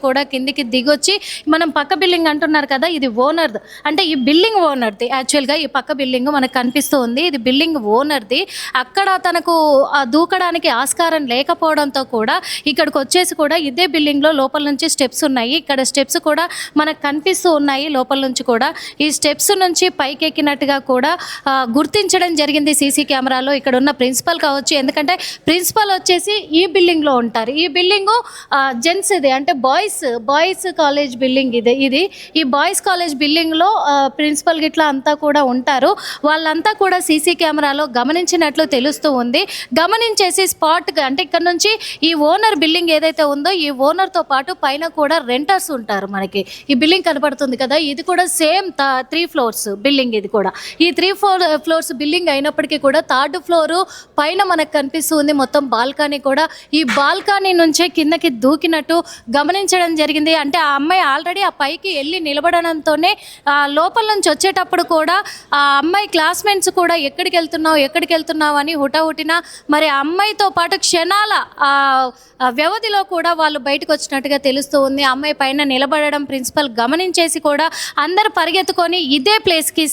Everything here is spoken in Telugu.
కూడా కిందికి దిగొచ్చి మనం పక్క బిల్డింగ్ అంటున్నారు కదా, ఇది ఓనర్ది. అంటే ఈ బిల్డింగ్ ఓనర్ది. యాక్చువల్‌గా ఈ పక్క బిల్డింగ్ మనకు కనిపిస్తూ ఉంది. ఇది బిల్డింగ్ ఓనర్ది. అక్కడ తనకు దూకడానికి ఆస్కారం లేకపోవడంతో కూడా ఇక్కడికొచ్చేసి కూడా ఇదే బిల్డింగ్‌లో లోపల నుంచి స్టెప్స్ ఉన్నాయి. ఇక్కడ స్టెప్స్ కూడా మనకు కనిపిస్తూ ఉన్నాయి లోపల నుంచి కూడా. ఈ స్టెప్స్ నుంచి పైకెక్కినట్టుగా కూడా గుర్తించడం జరిగింది సీసీ కెమెరాలో. ఇక్కడున్న ప్రిన్సిపల్ కావచ్చు. ఎందుకంటే ప్రిన్సిపల్ వచ్చేసి ఈ బిల్డింగ్‌లో ఉంటారు. ఈ బిల్డింగు జెంట్స్‌ది, అంటే బాయ్స్ కాలేజ్ బిల్డింగ్ ఇది. ఈ బాయ్స్ కాలేజ్ బిల్డింగ్‌లో ప్రిన్సిపల్ గిట్లా అంతా కూడా ఉంటారు. వాళ్ళంతా కూడా సీసీ కెమెరాలో గమనించినట్లు తెలుస్తూ ఉంది. గమనించేసి స్పాట్‌గా, అంటే ఇక్కడ నుంచి ఈ ఓనర్ బిల్డింగ్ ఏదైతే ఉందో ఈ ఓనర్‌తో పాటు పైన కూడా రెంటర్స్ ఉంటారు మనకి. ఈ బిల్డింగ్ కనపడుతుంది కదా, ఇది కూడా సేమ్ 3 ఫ్లోర్స్ బిల్డింగ్ ఇది కూడా. ఈ 3 ఫ్లోర్స్ బిల్డింగ్ అయినప్పటికీ కూడా థర్డ్ ఫ్లోరు పైన మనకు కనిపిస్తుంది మొత్తం బాల్కనీ కూడా. ఈ బాల్కనీ నుంచే కిందకి దూకినట్టు గమనించడం జరిగింది. అంటే ఆ అమ్మాయి ఆల్రెడీ ఆ పైకి వెళ్ళి నిలబడడంతోనే లోపల నుంచి వచ్చేటప్పుడు కూడా ఆ అమ్మాయి క్లాస్మేట్స్ కూడా ఎక్కడికి వెళ్తున్నావు అని హుటాహుటిన మరి ఆ అమ్మాయితో పాటు క్షణాల వ్యవధిలో కూడా వాళ్ళు బయటకు వచ్చినట్టుగా తెలుస్తూ ఉంది. అమ్మాయి పైన నిలబడడం ప్రిన్సిపల్ గమనించేసి కూడా అందరూ పరిగెత్తుకొని ఇదే ప్లేస్కి